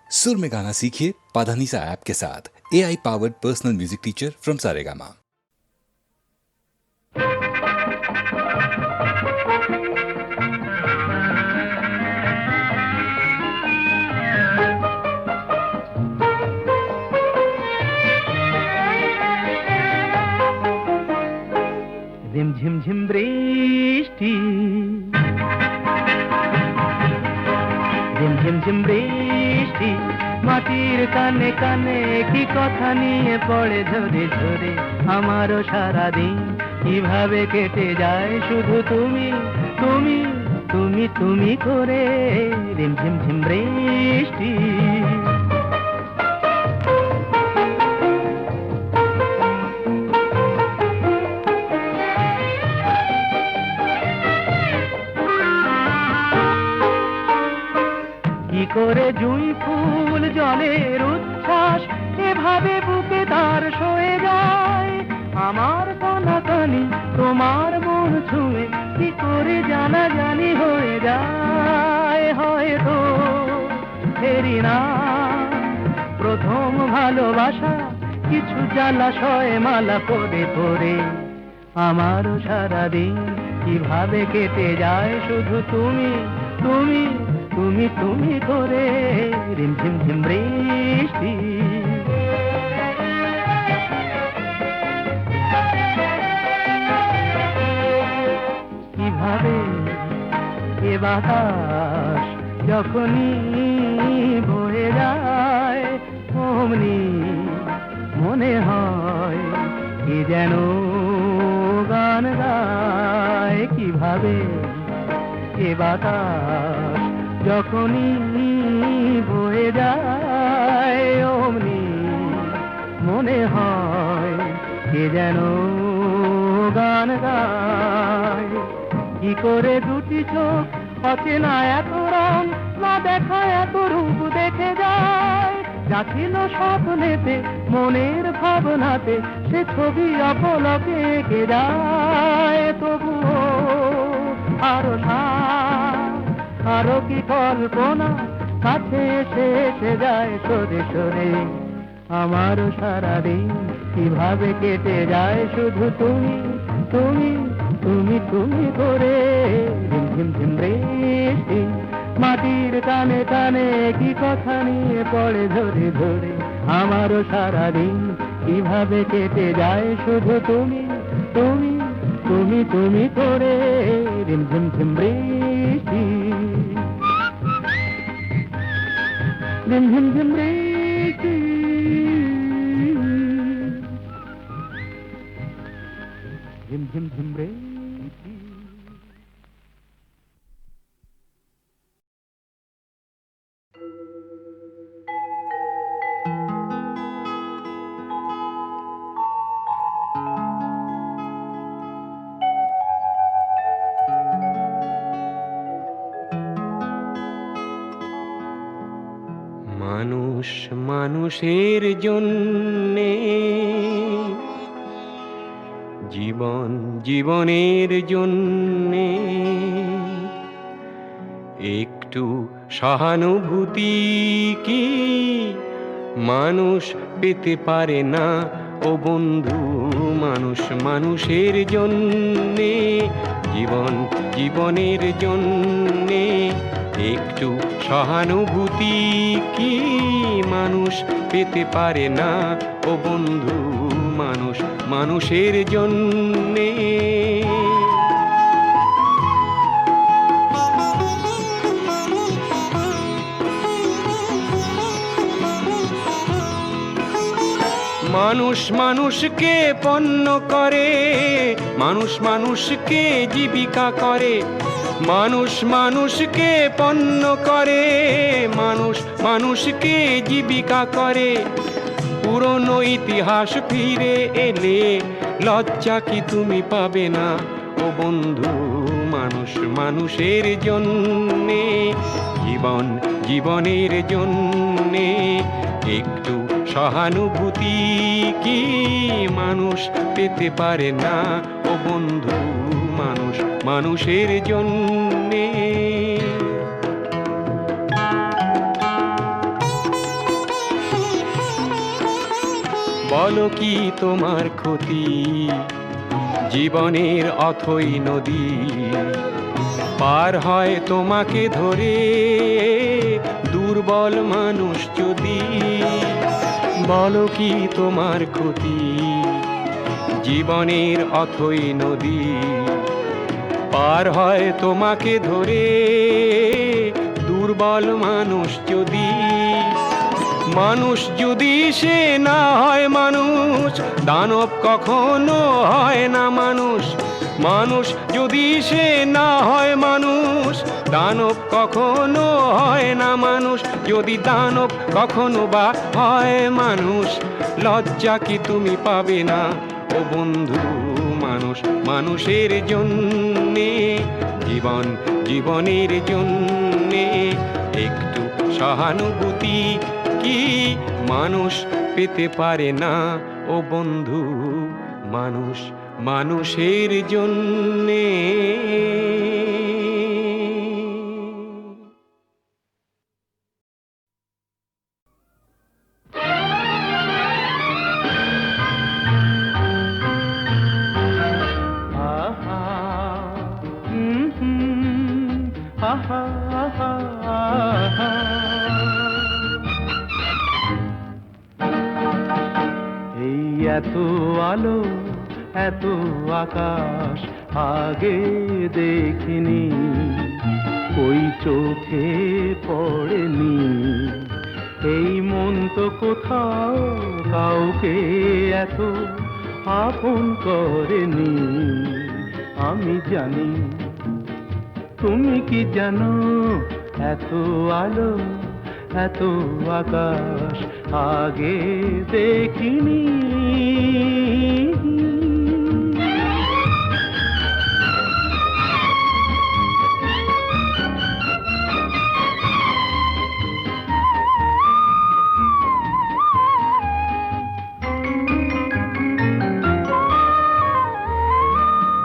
सुर में गाना सीखिए पाधानीसा ऐप के साथ। AI powered personal music teacher from Saregama. ঝিমঝিম বৃষ্টি, ঝিমঝিম বৃষ্টি মাটির কানে কানে কি কথা নিয়ে পড়ে ঝরে ঝরে। আমারও সারাদিন কিভাবে কেটে যায় শুধু তুমি তুমি তুমি তুমি করে। ঝিমঝিম বৃষ্টি, কি করে জুঁই ফুল জলের উচ্ছ্বাস এভাবে বুকে তার সয়ে যায়। আমার কানাকানি তোমার মন ছুঁয়ে কি করে জানা জানি হয়ে যায়। হয়তো ফেরি না প্রথম ভালোবাসা, কিছু জলাশয়ে মালা পড়ে পড়ে। আমারও সারাদিন কিভাবে কেটে যায় শুধু তুমি তুমি তুমি তুমি করে। ঝিমঝিম বৃষ্টি, কিভাবে এ বাতাস যখনই বয়ে যায় অমনি মনে হয় কি যেন গান গায়। কিভাবে এ বাতাস যখনই বয়ে যায় অমনি মনে হয় কে যেন গান গায়। কি করে দুটি চোখ অচেনা এত রং না দেখা এত রূপ দেখে যায়। যা ছিল স্বপ্নেতে মনের ভাবনাতে সে ছবি অপলকে এঁকে যায়। তবুও আরো আরো কি কল্পনা কাছে এসে এসে যায় সরে সরে। আমারও সারাদিন কিভাবে কেটে যায় শুধু তুমি তুমি তুমি তুমি করে। ঝিমঝিম বৃষ্টি মাটির কানে কানে কি কথা নিয়ে পড়ে ধরে ধরে। আমারও সারাদিন কিভাবে কেটে যায় শুধু তুমি তুমি তুমি তুমি করে। ঝিমঝিম বৃষ্টি, ঝিমঝিম বৃষ্টি, ঝিমঝিম বৃষ্টি। মানুষ মানুষের জন্যে, জীবন জীবনের জন্যে একটু সহানুভূতি কি মানুষ পেতে পারে না ও বন্ধু। মানুষ মানুষের জন্যে, জীবন জীবনের জন্যে একটু সহানুভূতি কি মানুষ পেতে পারে না ও বন্ধু। মানুষ মানুষের জন্যে। মানুষ মানুষকে পণ্য করে, মানুষ মানুষকে জীবিকা করে। মানুষ মানুষকে পণ্য করে, মানুষ মানুষকে জীবিকা করে। পুরনো ইতিহাস ফিরে এলে লজ্জা কি তুমি পাবে না ও বন্ধু। মানুষ মানুষের জন্যে, জীবন জীবনের জন্যে একটু সহানুভূতি কি মানুষ পেতে পারে না ও বন্ধু। মানুষ মানুষের জন্যে। বলো কি তোমার ক্ষতি, জীবনের অথই নদী পার হয় তোমাকে ধরে দুর্বল মানুষ যদি। বলো কি তোমার ক্ষতি, জীবনের অথই নদী পার হয় তোমাকে ধরে দুর্বল মানুষ যদি। মানুষ যদি সে না হয় মানুষ, দানব কখনো হয় না মানুষ। মানুষ যদি সে না হয় মানুষ, দানব কখনো হয় না মানুষ। যদি দানব কখনো বা হয় মানুষ, লজ্জা কি তুমি পাবে না ও বন্ধু? মানুষ মানুষের জন্যে, জীবন জীবনের জন্যে একটু সহানুভূতি কি মানুষ পেতে পারে না ও বন্ধু? মানুষ মানুষের জন্যে। আহা, আহা, আহা, আহা। এই এত আলো, এত আকাশ আগে দেখিনি, ওই চোখে পড়েনি। এই মন তো কোথাও কাউকে এত আপন করেনি। আমি জানি, তুমি কি জানো, এত আলো, এত আকাশ আগে দেখিনি।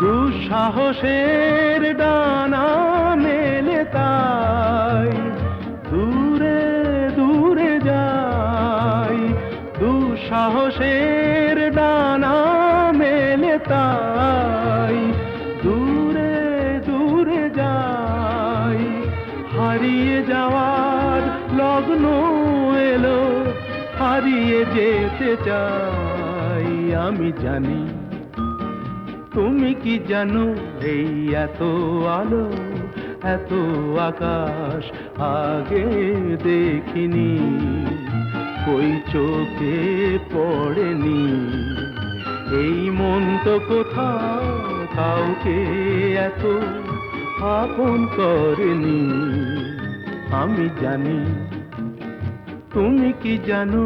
দুঃসাহসের ডানা মেলে তাই দূরে দূরে যাই। দুঃসাহসের ডানা মেলে তাই দূরে দূরে যাই। হারিয়ে যাওয়ার লগ্ন এলো, হারিয়ে যেতে চাই। আমি জানি, তুমি কি জানো, এই এত আলো, এত আকাশ আগে দেখিনি, ওই চোখে পড়েনি। এই মন তো কোথাও কাউকে এত আপন করেনি। আমি জানি, তুমি কি জানো।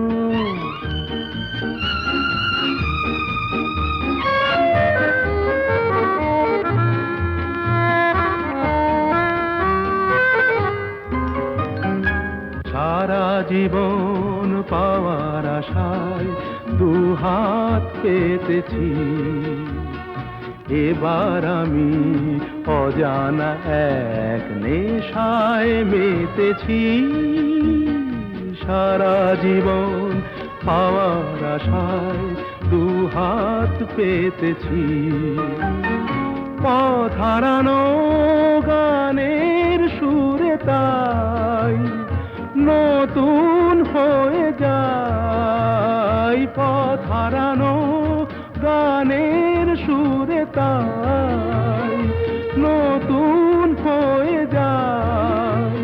সারা জীবন পাওয়ার আশায় দুহাত পেতেছি, এবার আমি অজানা এক নেশায় মেতেছি। সারা জীবন পাওয়ার আশায় দুহাত পেতেছি, পথ হারানো গানের সুরে তাই নতুন হয়ে যায়। পথ হারানো গানের সুরে তাই নতুন হয়ে যায়।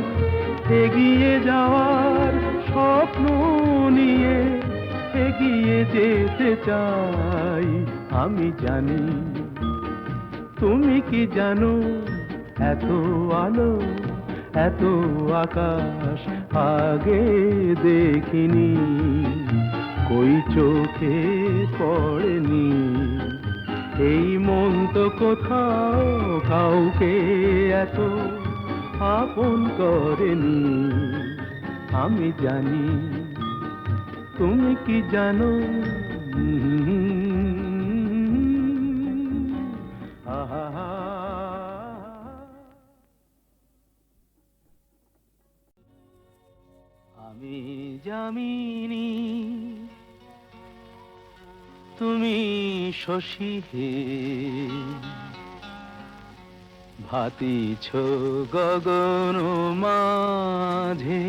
এগিয়ে যাওয়ার স্বপ্ন নিয়ে এগিয়ে যেতে চাই। আমি জানি, তুমি কি জানো, এত আলো, এত আকাশ আগে দেখিনি, কই চোখে পড়েনি। এই মন তো কোথাও কাউকে এত আপন করেনি। আমি জানি, তুমি কি জানো। আহা, আমি জামিনী তুমি শশী হে ভাতিছ গগন মাঝে।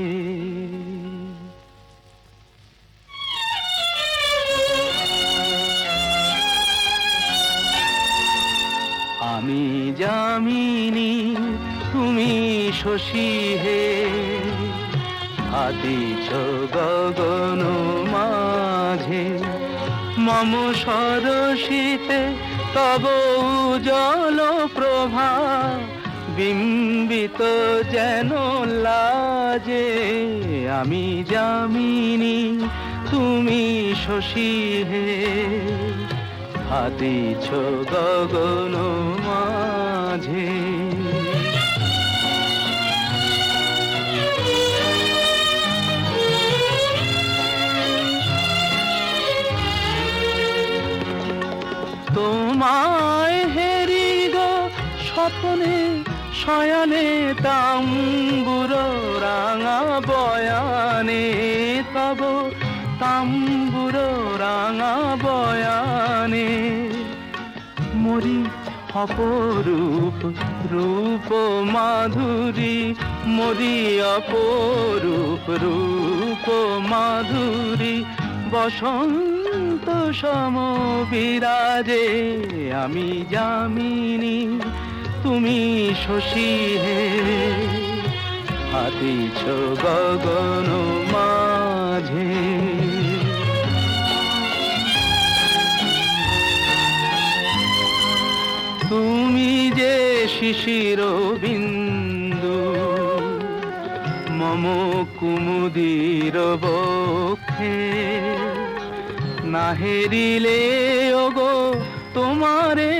আমি যামিনী তুমি শশী হে ভাতিছ গগন মাঝে। মম সরসিতে তব উজ্জ্বল প্রভা বিম্বিত যেন লাজে। আমি যামিনী তুমি শশী হে ভাতিছ গগন মাঝে। তোমায় হেরি গো স্বপ্নে শয়নে তাম্বুর রাঙা বয়ানে। তব তাম্বুর রাঙা বয়ানে মরি অপরূপ রূপ মাধুরী। মরি অপরূপ রূপ মাধুরী বসন্ত সম বিরাজে। আমি যামিনী তুমি শশী হে ভাতিছ গগন মাঝে। তুমি যে শিশির বিন্দু মম কুমুদির বক্ষে। না হেরিলে ওগো তোমারে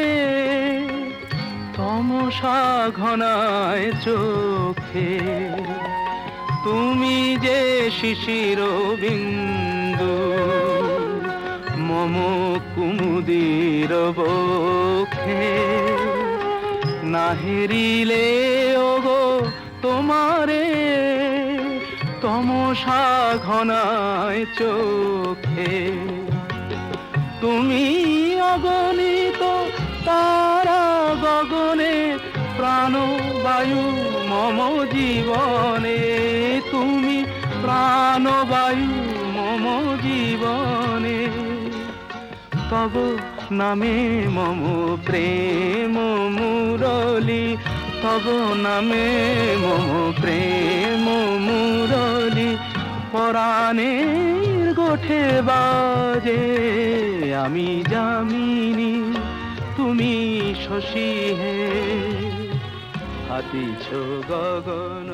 তমসা ঘনায় চোখে। তুমি যে শিশির বিন্দু মম কুমুদির বক্ষে। না হেরিলে ওগো তোমারে তমসা ঘনায় চোখে। তুমি অগণিত তারা গগনে প্রাণবায়ু মম জীবনে। তুমি প্রাণবায়ু মম জীবনে। তব নামে মম প্রেম মুরলী। তব নামে মম প্রেম মুরলী পরাণের গোঠে বাজে। আমি যামিনী তুমি শশী হে ভাতিছ গগন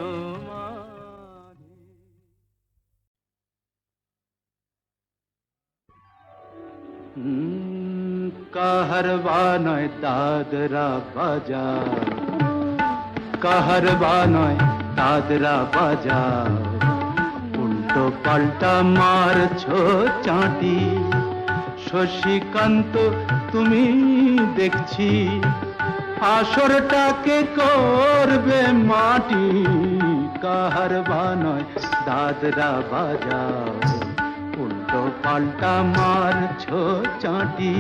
মাঝে। কাহারবা নয় দাদরা বাজার। কাহারবা নয় দাদরা বাজার। উল্টো পাল্টা মারছো চাঁটি। শশীকান্ত তুমি দেখছি আসরটাকে করবে মাটি। কাহারবা নয় দাদরা বাজার। উল্টো পাল্টা মারছো চাঁটি।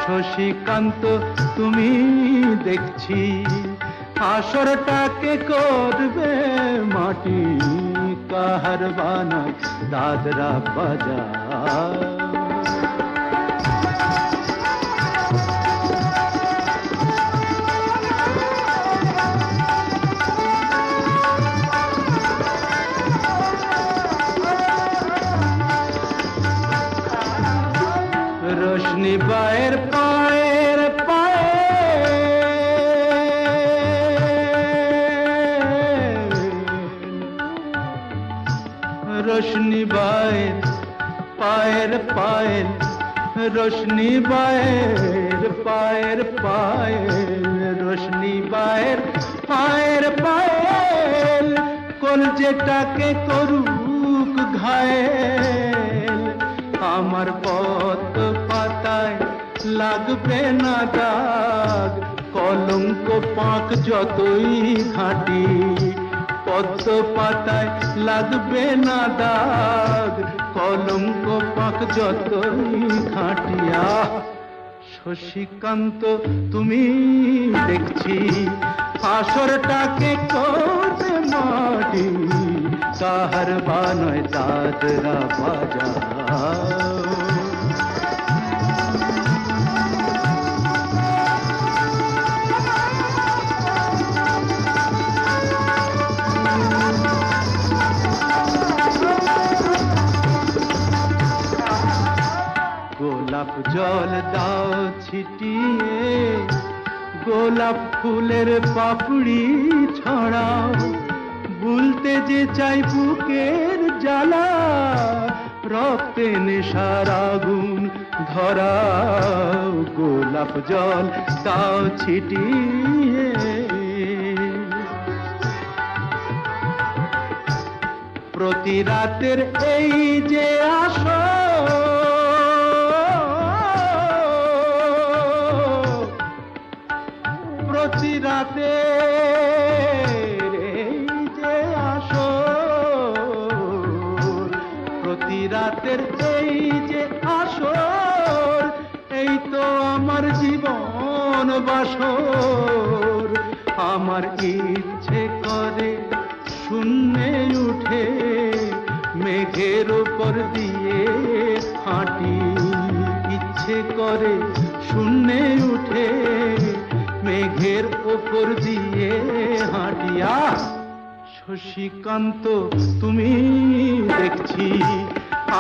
শশীকান্ত তুমি দেখছি আসরটাকে করবে মাটি। কাহারবা নয় দাদরা বাজার। रोशनी बाहर पाएर पाए। रोशनी बाहर पाएर पायल। रोशनी बाहर पाएर पायल। रोशनी बाहर पाएर पायल। কলজেটাকে করুক ঘায়েল। আমার পথ পাতায় লাগবে না দাগ। কলঙ্ক পাক যতই ঘাঁটি পদ্ম পাতায় লাগবে না দাগ। কলঙ্ক পাক যতই খাটিয়া। শশীকান্ত তুমি দেখছি আসরটাকে করতে মাটি, কাহার বানয় দাদরা বাজা। গোলাপ জল দাও ছিটিয়ে, গোলাপ ফুলের পাপড়ি ছড়াও, ভুলতে যে চাই বুকের জ্বালা, রক্তে নেশার আগুন ধরাও। গোলাপ জল দাও ছিটিয়ে, প্রতি রাতের এই যে আসো, প্রতি রাতের এই যে আসো, প্রতি রাতের এই যে আসর, এই তো আমার জীবন বাসর। আমার ইচ্ছে করে শূন্যে উঠে মেঘের উপর দিয়ে হাঁটি, ইচ্ছে করে শূন্যে উঠে মেঘের উপর দিয়ে হাঁটিয়া। শশীকান্ত তুমি দেখছি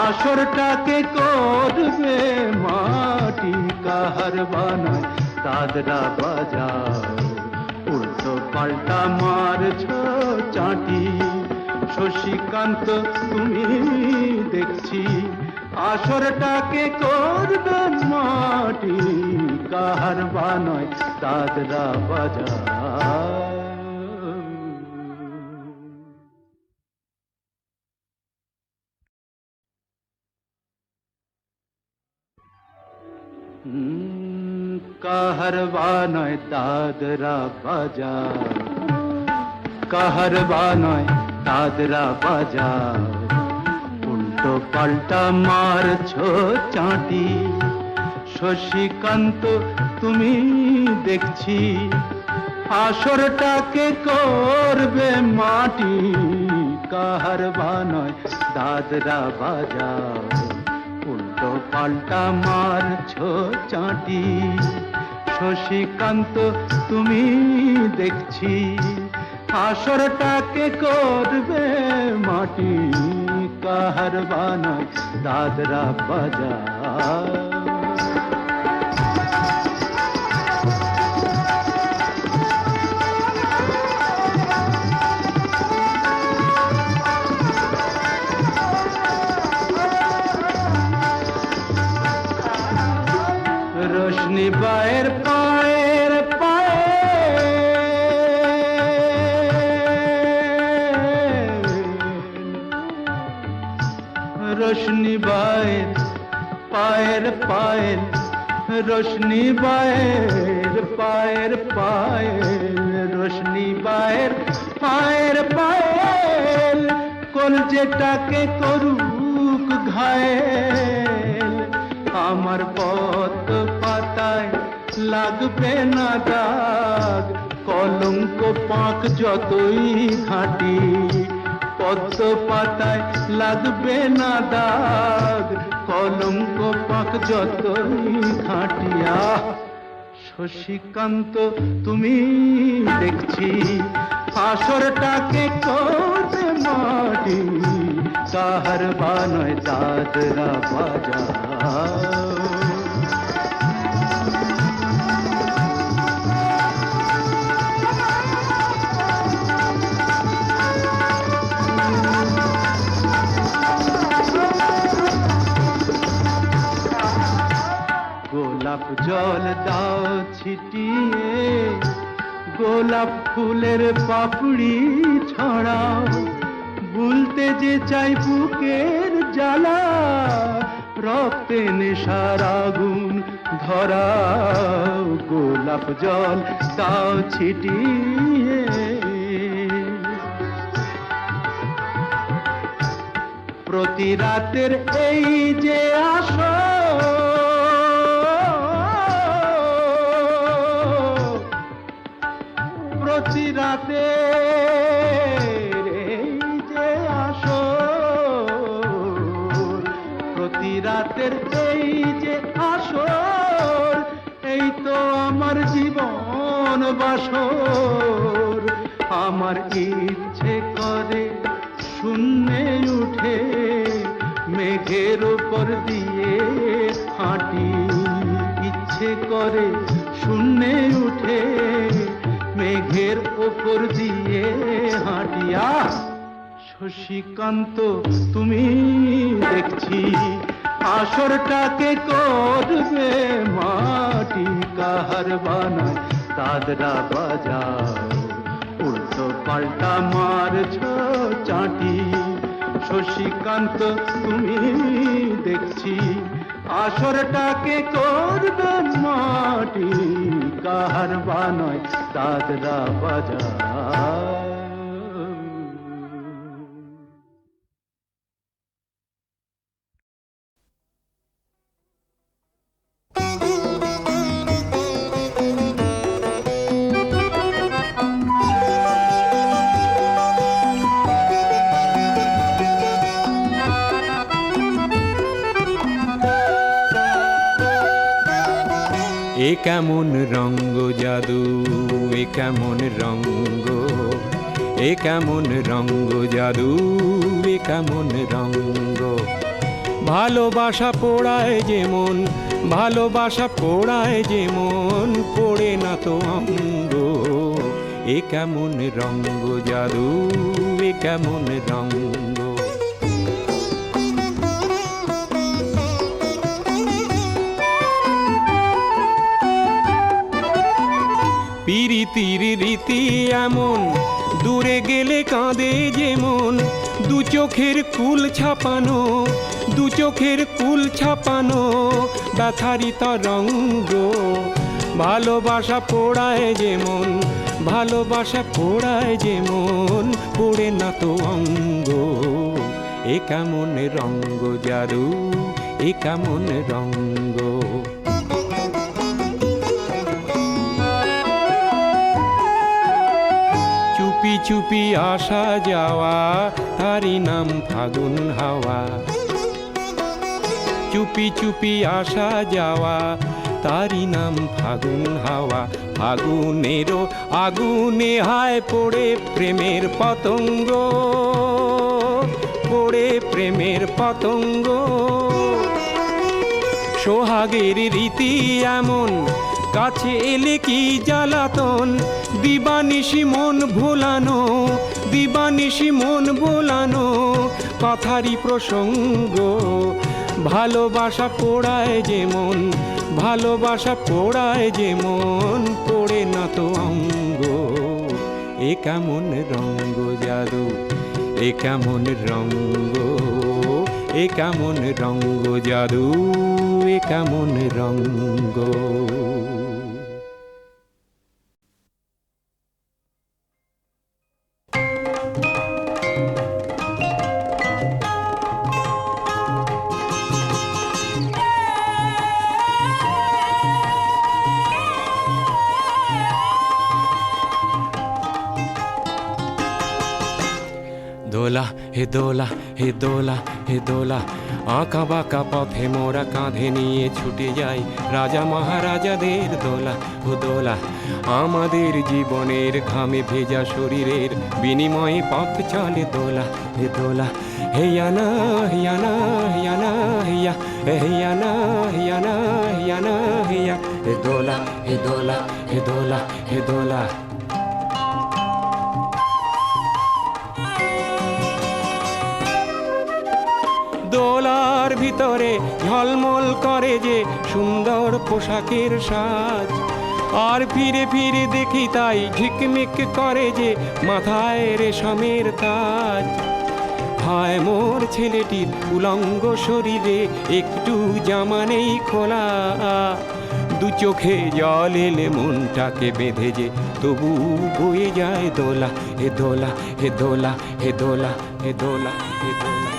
আসরটাকে করবে মাটি, কাহার বানায় দাদরা বাজাও, উল্টো পাল্টা মারছ চাটি। শশীকান্ত তুমি দেখছি আসরটাকে করবে মাটি, কাহার বানয় দাদরা বাজা। কাহার বানয় দাদরা বাজা, কাহার বানয় দাদরা বাজা, উল্টো পাল্টা মারছ চাটি। শশীকান্ত তুমি দেখছি আসরটাকে করবে মাটি, কাহার বানয় দাদরা বাজা, উল্টো পাল্টা মারছ চাটি। শশীকান্ত তুমি দেখছি আসরটাকে করবে মাটি, কাহার বানয় দাদরা বাজা। রোশনি বায়ের পায়ের পায়ে, রোশনি বায়ের পায়ের পায়ের, রোশনি বায়ের পায়ের পায়ের, রোশনি বায়ের পায়ের পায়ের, কলজেটাকে করুক ঘায়েল। আমার পথ পাতায় লাগবে না দাগ, কলঙ্ক পাক যতই ঘাঁটি, পদ্ম পাতায় লাগবে না দাগ, কলঙ্ক পাক যতই ঘাঁটিয়া। শশীকান্ত তুমি দেখছি আসরটাকে করবে মাটি, কাহার বানয় দাদরা বাজা। গোলাপ জল দাও ছিটিয়ে, গোলাপ ফুলের পাপড়ি ছড়াও, ভুলতে যে চাই বুকের জ্বালা, রক্তে নেশার আগুন ধরাও। গোলাপ জল দাও ছিটিয়ে, প্রতি রাতের এই যে আসর, প্রতি রাতের এই যে আসর, প্রতি রাতের এই যে আসর, এই তো আমার জীবন বাসর। আমার ইচ্ছে করে শূন্যে উঠে মেঘের উপর দিয়ে হাঁটি, ইচ্ছে করে শূন্যে উঠে মেঘের উপর দিয়ে হাঁটিয়া। শশীকান্ত তুমি দেখছি আসরটাকে করবে মাটি, কাহার বানায় দাদরা বাজাও, উল্টো পাল্টা মারছ চাটি। শশীকান্ত তুমি দেখছি আসরটাকে করবে মাটি, কাহার বানায় দাদরা বাজাও। এ কেমন রঙ্গ জাদু, এ কেমন রঙ্গ, এ কেমন রঙ্গ জাদু, এ কেমন রঙ্গ। ভালোবাসা পোড়ায় যেমন, ভালোবাসা পোড়ায় যেমন, পোড়ে না তো অঙ্গ। এ কেমন রঙ্গ জাদু, এ কেমন রঙ্গ। পিরিতির রীতি এমন, দূরে গেলে কাঁদে যেমন, দু চোখের কুল ছাপানো, দু চোখের কুল ছাপানো ব্যথারি তরঙ্গ। ভালোবাসা পোড়ায় যেমন, ভালোবাসা পোড়ায় যেমন, পোড়ে না তো অঙ্গ। এ কেমন রঙ্গ জাদু, এ কেমন রঙ্গ। চুপি চুপি আসা যাওয়া, তারি নাম ফাগুন হাওয়া। চুপি চুপি আসা যাওয়া, তারি নাম ফাগুন হাওয়া। ফাগুনেরও আগুনে হায় পড়ে প্রেমের পতঙ্গ, পড়ে প্রেমের পতঙ্গ। সোহাগের রীতি এমন, কাছে এলে কি জ্বালাতন, দিবানিশি মন ভোলানো, দিবানিশি মন ভোলানো কথারই প্রসঙ্গ। ভালোবাসা পোড়ায় যেমন, ভালোবাসা পোড়ায় যেমন, পোড়ে না তো অঙ্গ। এ কেমন রঙ্গ জাদু, এ কেমন রঙ্গ, এ কেমন রঙ্গ জাদু, এ কেমন রঙ্গ। দোলা হে দোলা, হে দোলা, হে দোলা, আঁকা বাঁকা পথে মোরা কাঁধে নিয়ে ছুটে যাই রাজা মহারাজাদের দোলা। ও দোলা, আমাদের জীবনের ঘামে ভেজা শরীরের বিনিময়ে পথ চলে দোলা। হে দোলা, হেয়ানা হেয়ানা হেয়ানা হেয়া, হেয়ানা হেয়ানা হেয়ানা হেয়া। হে দোলা, হে দোলা, হে দোলা, হে দোলা। দোলার ভিতরে ঝলমল করে যে সুন্দর পোশাকের সাজ, আর ফিরে ফিরে দেখি তাই ঝিকমিক করে যে মাথায় রেশমের তাজ। হায় মোর ছেলেটির উলঙ্গ শরীরে একটু জামা নেই খোলা, দু চোখে জল এলে মনটাকে বেঁধে যে তবু বয়ে যায় দোলা। হে দোলা, হে দোলা, হে দোলা, হে দোলা, হে দোলা।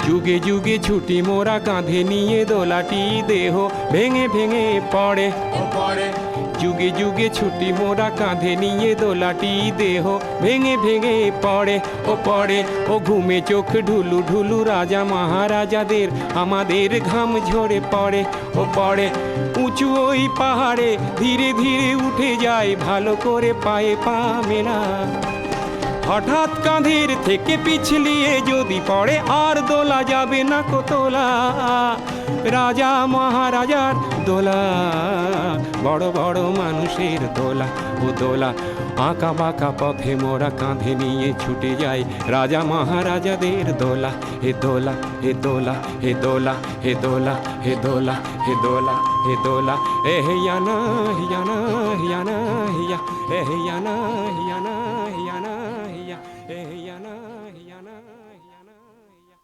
যুগে যুগে ছুটি মোরা কাঁধে নিয়ে দোলাটি দেহ ভেঙে ভেঙে পড়ে যুগে যুগে ছুটি মোরা কাঁধে নিয়ে দোলাটি দেহ ভেঙে ভেঙে পড়ে ও ঘুমে চোখ ঢুলু ঢুলু রাজা মহারাজাদের আমাদের ঘাম ঝরে পড়ে উঁচু ওই পাহাড়ে ধীরে ধীরে উঠে যায় ভালো করে পায়ে পা মেলা হঠাৎ কাঁধের থেকে পিছলিয়ে যদি পড়ে আর দোলা যাবে না কো তোলা রাজা মহারাজার দোলা বড় বড় মানুষের দোলা ও দোলা আঁকা বাঁকা পথে মোরা কাঁধে নিয়ে ছুটে যাই রাজা মহারাজাদের দোলা হে দোলা হে দোলা হে দোলা হে দোলা হে দোলা হে দোলা হে দোলা এ হিয়ানা হিয়ানা হিয়ানা হিয়া এ হিয়ানা হিয়ানা হিয়ানা হিয়া এ হিয়ানা হিয়ানা হিয়ানা হিয়া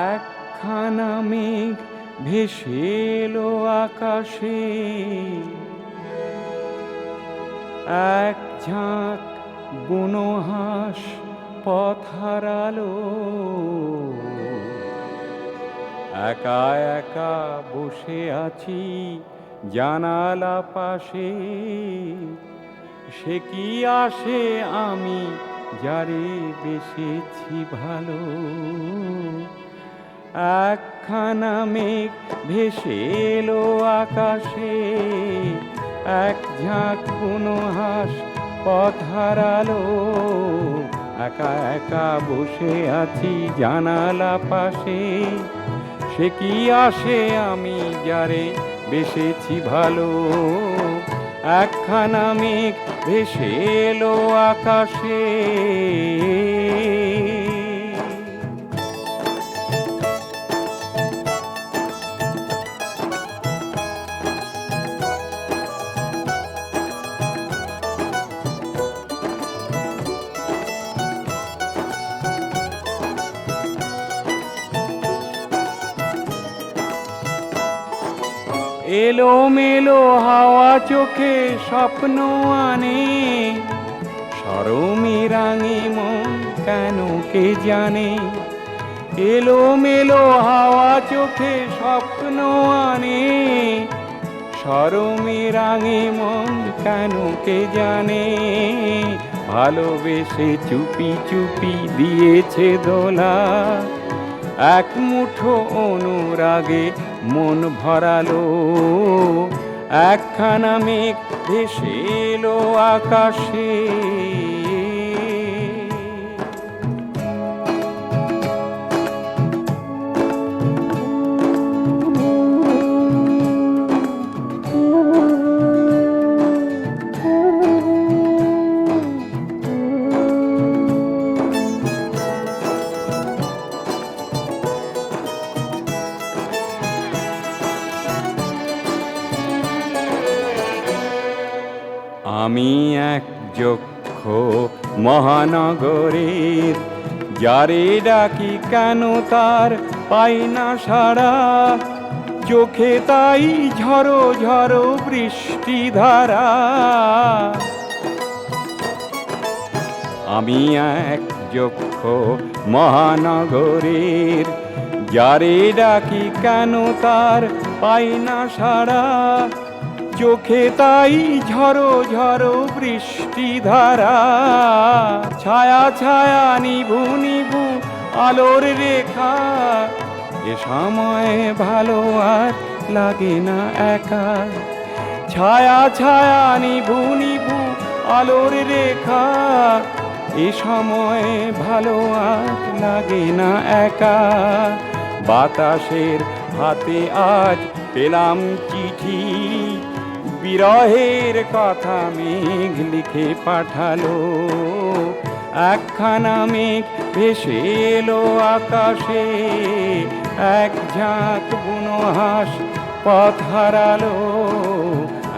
একখানা মেঘ ভেসে এলো আকাশে এক ঝাঁক বুনো হাঁস পথ হারালো একা একা বসে আছি জানালা পাশে সে কি আসে আমি যারে বেসেছি ভালো একখানা মেঘ ভেসে এলো আকাশে এক ঝাঁক বুনো হাঁস পথ হারালো একা একা বসে আছি জানালা পাশে সে কি আসে আমি যারে বেসেছি ভালো একখানা মেঘ ভেসে এলো আকাশে এলো মেলো হাওয়া চোখে স্বপ্ন আনে সরমে রাঙে মন কেন কে জানে এলো মেলো হাওয়া চোখে স্বপ্ন আনে সরমে রাঙে মন কেন কে জানে ভালোবেসে চুপি চুপি দিয়েছে দোলা এক মুঠো অনুরাগে মন ভরালো একখানা মেঘ ভেসে এলো আকাশে আমি এক যক্ষ মহানগরের যারে ডাকি কেন তার পাই না সাড়া চোখে তাই ঝড়ো ঝড়ো বৃষ্টি ধারা আমি এক যক্ষ মহানগরের যারে ডাকি কেন তার পাই না সাড়া চোখে তাই ঝড়ো ঝড়ো বৃষ্টি ধারা ছায়া ছায়া নিভু নিভু আলোর রেখা এ সময় ভালো আর লাগে না একা ছায়া ছায়া নিভু নিভু আলোর রেখা এ সময় ভালো আর লাগে না একা বাতাসের হাতে আজ পেলাম চিঠি বিরহের কথা মেঘ লিখে পাঠালো, একখানা মেঘ ভেসে এলো আকাশে, এক ঝাঁক বুনো হাঁস পথ হারালো।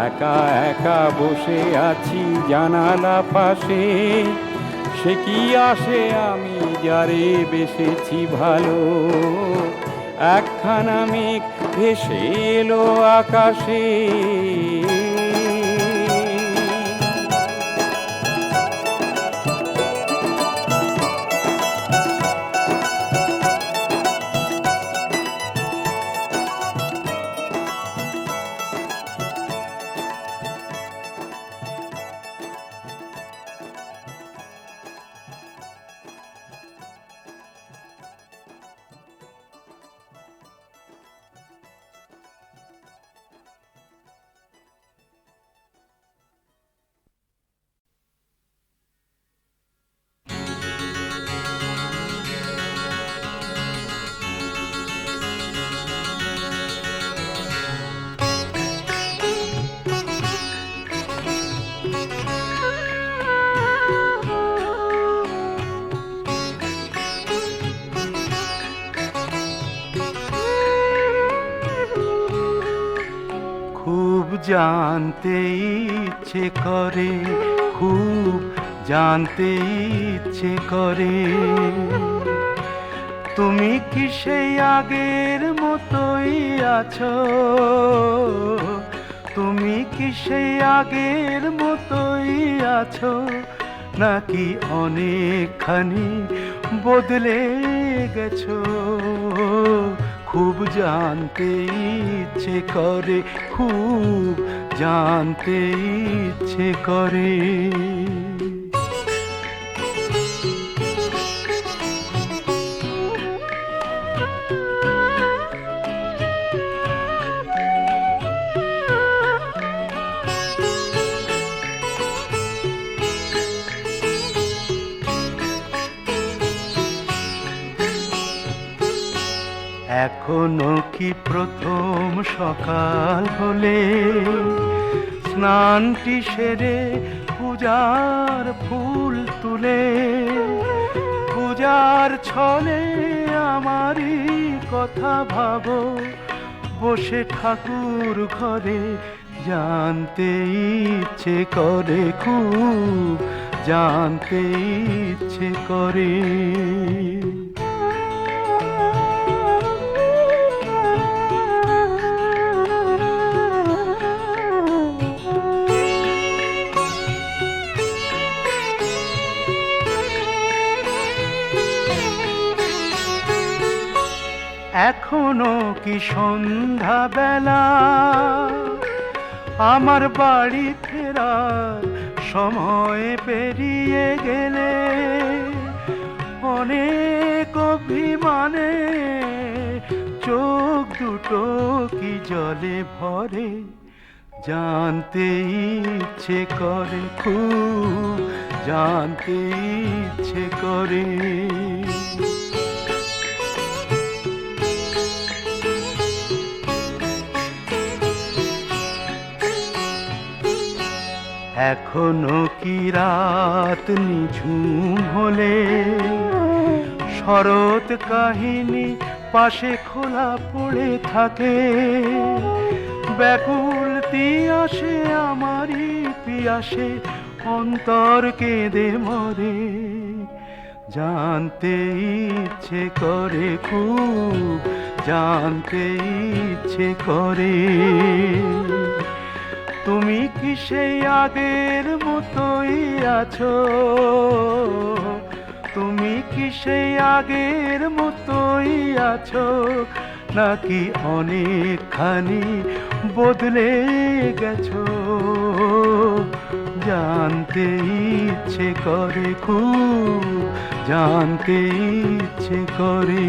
একা একা বসে আছি জানালা পাশে, সে কি আসে আমি যারে বেসেছি ভালো। একখানা মেঘ ভেসে এলো আকাশে। খুব জানতে ইচ্ছে করে, খুব জানতে ইচ্ছে করে, তুমি কি সেই আগের মতোই আছো? তুমি কি সেই আগের মতোই আছো, নাকি অনেকখানি বদলে গেছো? খুব জানতে ইচ্ছে করে, খুব জানতে ইচ্ছে করে। এখনো কি প্রথম সকাল হলে স্নানটি সেরে পূজার ফুল তুলে, পূজার ছলে আমারই কথা ভাবো, বসে ঠাকুর ঘরে জানতে ইচ্ছে করে, খুব জানতে ইচ্ছে করে। এখনো কি সন্ধ্যা বেলা, আমার বাড়ি ফেরার সময় পেরিয়ে গেলে, অনেক অভিমানে চোখ দুটো কি জলে ভরে, জানতে ইচ্ছে করে, খুব জানতে ইচ্ছে করে। এখনো কি রাত নিঝুম হলে শরৎ কাহিনী পাশে খোলা পড়ে থাকে, ব্যাকুল তিয়াসে আমারই পিয়াসে অন্তর কেঁদে মরে, জানতে ইচ্ছে করে, খুব জানতে ইচ্ছে করে। তুমি কি সেই আগের মতোই আছো? তুমি কি সেই আগের মতোই আছো, নাকি অনেকখানি বদলে গেছো? জানতে ইচ্ছে করে, খুব জানতে ইচ্ছে করে।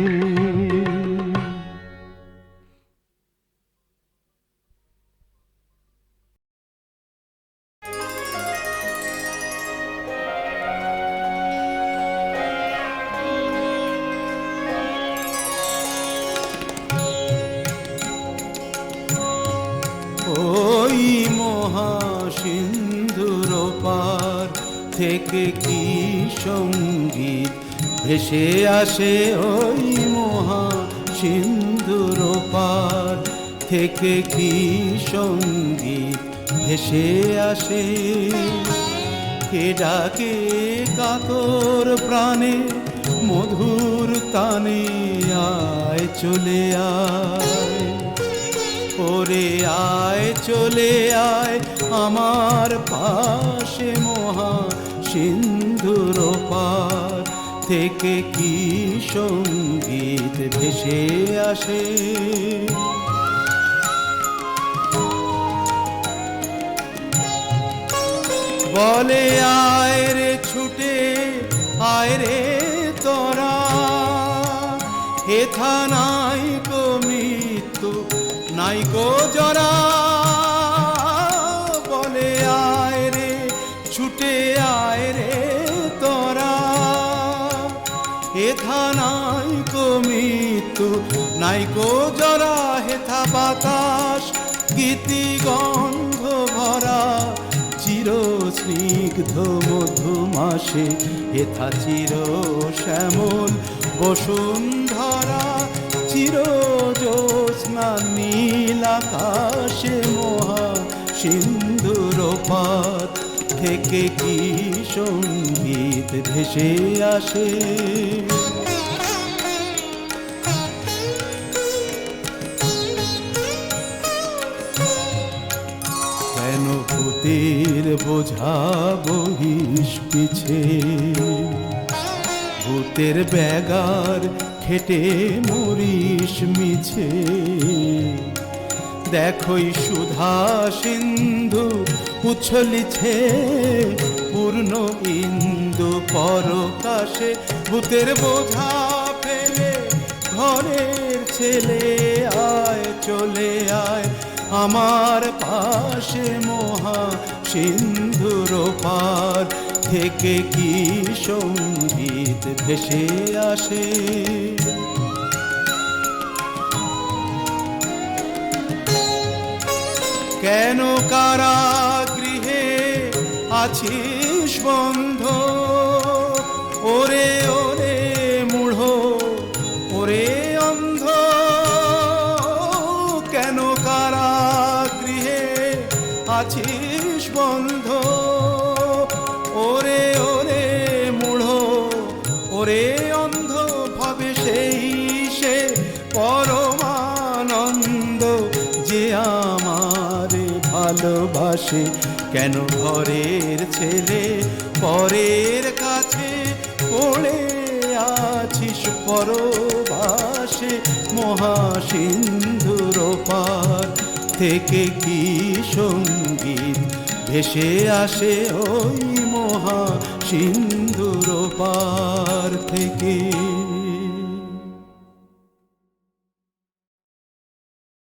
ওই সিন্ধুর পার থেকে কি সঙ্গীত ভেসে আসে ওই মহা সিন্ধুর পার থেকে কি সঙ্গীত ভেসে আসে। কে ডাকে কাতর প্রাণে মধুর তানে আয় চলে আয়, ওরে আয় চলে আয় আমার পাশে মহা সিন্ধুর পার থেকে কি সঙ্গীত ভেসে আসে। বলে আয় রে ছুটে আয় রে তোরা, হেথা নাই কো মৃত্যু নাই কো জরা। বলে আয় রে ছুটে আয় রে তোরা, হেথা নাই কো মৃত্যু নাই কো জরা। হেথা বাতাস গীতি গন্ধ ভরা চির স্নিগ্ধ মধুমাসে, হেথা চির শ্যামল বসুন্ধরা। চির জ্যোৎস্না নীল আকাশে মহা সিন্ধুর পার থেকে কি সঙ্গীত ভেসে আসে। কেন ভূতের বোঝা বহিস পিছে, ভূতের ব্যাগার খেটে মরিস মিছে। দেখোই সুধা সিন্ধু উছলিছে পূর্ণ ইন্দু পরকাশে। ভূতের বোঝা ফেলে ঘরের ছেলে আয় চলে আয় আমার পাশে মহা সিন্ধুর পার থেকে কি সঙ্গীত ভেসে আসে। কেন কারাগৃহে আছিস বন্ধ, ওরে ওরে মূঢ় ওরে অন্ধ। কেন কারাগৃহে আছিস বন্ধ, ওরে ওরে মূঢ় ওরে অন্ধ। ভাবে সেই সে পরমানন্দ যে আমারে ভালোবাসে। কেন ঘরের ছেলে পরের কাছে পড়ে আছিস পরবাসে। মহা সিন্ধুর পার থেকে কি সঙ্গীত ভেসে আসে ওই মহা সিন্ধুর পার থেকে।